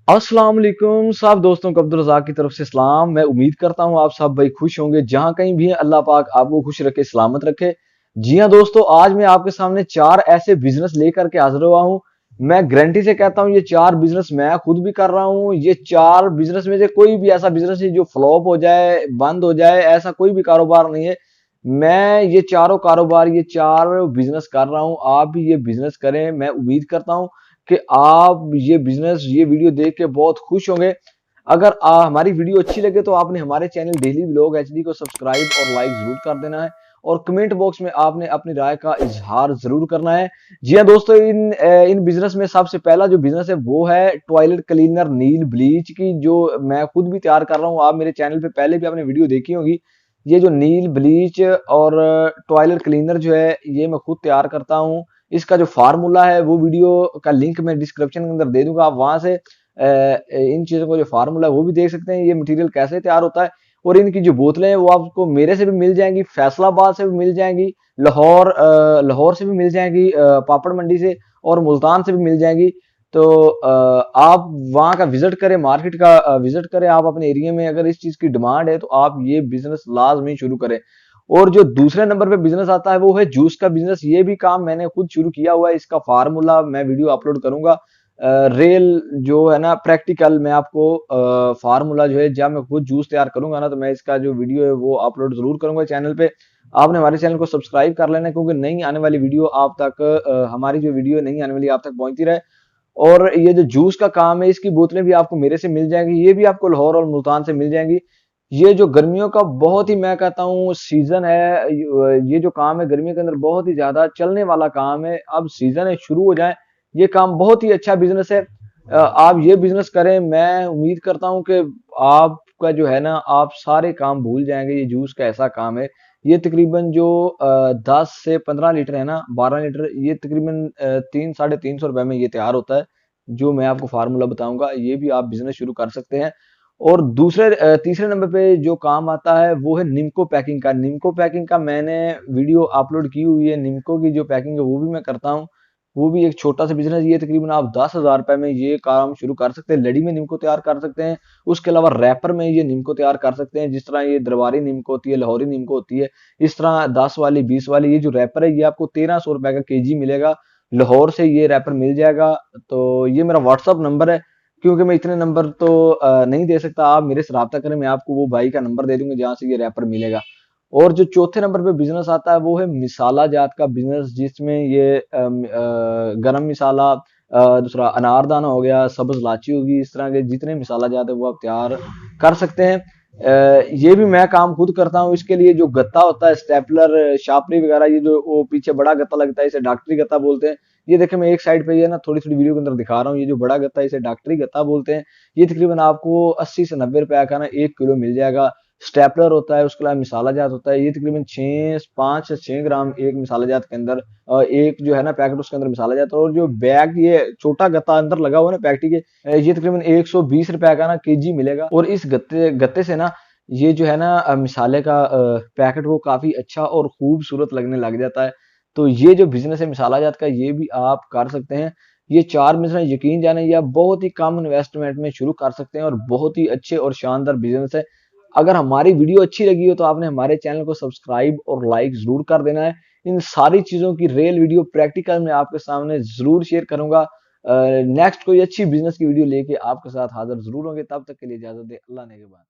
अस्सलाम वालेकुम सब दोस्तों को अब्दुल रज़ाक की तरफ से सलाम। मैं उम्मीद करता हूँ आप सब भाई खुश होंगे, जहां कहीं भी हैं अल्लाह पाक आपको खुश रखे, सलामत रखे। जी हाँ दोस्तों, आज मैं आपके सामने चार ऐसे बिजनेस लेकर के हाजिर हुआ हूँ। मैं गारंटी से कहता हूँ ये चार बिजनेस मैं खुद भी कर रहा हूँ। ये चार बिजनेस में से कोई भी ऐसा बिजनेस है जो फ्लॉप हो जाए, बंद हो जाए, ऐसा कोई भी कारोबार नहीं है। मैं ये चारों कारोबार, ये चार बिजनेस कर रहा हूँ। आप भी ये बिजनेस करें। मैं उम्मीद करता हूँ कि आप ये बिजनेस, ये वीडियो देख के बहुत खुश होंगे। अगर हमारी वीडियो अच्छी लगे तो आपने हमारे चैनल डेली व्लॉग एचडी को सब्सक्राइब और लाइक जरूर कर देना है, और कमेंट बॉक्स में आपने अपनी राय का इजहार जरूर करना है। जी हाँ दोस्तों, इन बिजनेस में सबसे पहला जो बिजनेस है वो है टॉयलेट क्लीनर नील ब्लीच की, जो मैं खुद भी तैयार कर रहा हूँ। आप मेरे चैनल पे पहले भी आपने वीडियो देखी होगी। ये जो नील ब्लीच और टॉयलेट क्लीनर जो है, ये मैं खुद तैयार करता हूँ। इसका जो फार्मूला है वो वीडियो का लिंक मैं डिस्क्रिप्शन के अंदर दे दूंगा, आप वहां से इन चीजों का जो फार्मूला है वो भी देख सकते हैं, ये मटेरियल कैसे तैयार होता है। और इनकी जो बोतलें हैं वो आपको मेरे से भी मिल जाएंगी, फैसलाबाद से भी मिल जाएंगी, लाहौर से भी मिल जाएंगी, पापड़ मंडी से और मुल्तान से भी मिल जाएंगी। तो आप वहां का विजिट करें, मार्केट का विजिट करें। आप अपने एरिया में अगर इस चीज की डिमांड है तो आप ये बिजनेस लाजमी शुरू करें। और जो दूसरे नंबर पे बिजनेस आता है वो है जूस का बिजनेस। ये भी काम मैंने खुद शुरू किया हुआ है। इसका फार्मूला मैं वीडियो अपलोड करूंगा। रेल जो है ना, प्रैक्टिकल मैं आपको फार्मूला जो है, जब मैं खुद जूस तैयार करूंगा ना, तो मैं इसका जो वीडियो है वो अपलोड जरूर करूंगा चैनल पे। आपने हमारे चैनल को सब्सक्राइब कर लेना है, क्योंकि नई आने वाली वीडियो आप तक, हमारी जो वीडियो नई आने वाली आप तक पहुंचती रहे। और ये जो जूस का काम है, इसकी बोतलें भी आपको मेरे से मिल जाएंगी, ये भी आपको लाहौर और मुल्तान से मिल जाएंगी। ये जो गर्मियों का बहुत ही, मैं कहता हूँ, सीजन है, ये जो काम है गर्मियों के अंदर बहुत ही ज्यादा चलने वाला काम है। अब सीजन है, शुरू हो जाए। ये काम बहुत ही अच्छा बिजनेस है। आप ये बिजनेस करें, मैं उम्मीद करता हूँ कि आपका जो है ना, आप सारे काम भूल जाएंगे। ये जूस का ऐसा काम है। ये तकरीबन जो 10 से 15 लीटर है ना, 12 लीटर, ये तकरीबन 300-350 रुपए में ये तैयार होता है। जो मैं आपको फार्मूला बताऊंगा, ये भी आप बिजनेस शुरू कर सकते हैं। और तीसरे नंबर पे जो काम आता है वो है निम्को पैकिंग का। निम्को पैकिंग का मैंने वीडियो अपलोड की हुई है। निम्को की जो पैकिंग है वो भी मैं करता हूँ। वो भी एक छोटा सा बिजनेस। ये तकरीबन आप 10,000 रुपए में ये काम शुरू कर सकते हैं। लड़ी में निम्को तैयार कर सकते हैं। उसके अलावा रैपर में ये निम्को तैयार कर सकते हैं। जिस तरह ये दरबारी निम्को होती है, लाहौरी निम्को होती है, इस तरह 10 वाली, 20 वाली, ये जो रैपर है ये आपको 1300 रुपए का केजी मिलेगा। लाहौर से ये रैपर मिल जाएगा। तो ये मेरा व्हाट्सअप नंबर है। क्योंकि मैं इतने नंबर तो नहीं दे सकता, आप मेरे से रब्ता करें, मैं आपको वो भाई का नंबर दे दूंगा जहां से ये रैपर मिलेगा। और जो चौथे नंबर पे बिजनेस आता है वो है मिसाला जात का बिजनेस, जिसमें ये गरम मिसाला, दूसरा अनारदाना हो गया, सब्ज इलायची होगी, इस तरह के जितने मिसाला जात है वो आप तैयार कर सकते हैं। ये भी मैं काम खुद करता हूँ। इसके लिए जो गत्ता होता है, स्टेपलर, शार्पनर वगैरह, ये जो वो पीछे बड़ा गत्ता लगता है, इसे डॉक्टरी गत्ता बोलते हैं। ये देखें, मैं एक साइड पे ये ना थोड़ी थोड़ी वीडियो के अंदर दिखा रहा हूँ। ये जो बड़ा गत्ता है इसे डॉक्टरी गत्ता बोलते हैं। ये तकरीबन आपको 80 से 90 रुपए का ना 1 किलो मिल जाएगा। स्टेपलर होता है, उसके अलावा मिसाला जात होता है। ये तकरीबन 5 से 6 ग्राम एक मिसाला जात के अंदर, एक जो है ना पैकेट, उसके अंदर मिसाला जाता है। और जो बैग, ये छोटा गत्ता अंदर लगा हुआ है ना पैकेट के, ये तकरीबन 120 रुपए का ना केजी मिलेगा। और इस गत्ते गत्ते से ना, ये जो है ना मिसाले का पैकेट, वो काफी अच्छा और खूबसूरत लगने लग जाता है। तो ये जो बिजनेस है मिसाला जात का, ये भी आप कर सकते हैं। ये चार बिजनेस, यकीन जाने, ये आप बहुत ही कम इन्वेस्टमेंट में शुरू कर सकते हैं और बहुत ही अच्छे और शानदार बिजनेस है। अगर हमारी वीडियो अच्छी लगी हो तो आपने हमारे चैनल को सब्सक्राइब और लाइक जरूर कर देना है। इन सारी चीजों की रियल वीडियो प्रैक्टिकल में आपके सामने जरूर शेयर करूंगा। नेक्स्ट कोई अच्छी बिजनेस की वीडियो लेके आपके साथ हाजिर जरूर होंगे। तब तक के लिए इजाजत दे, अल्लाह ने के बाद।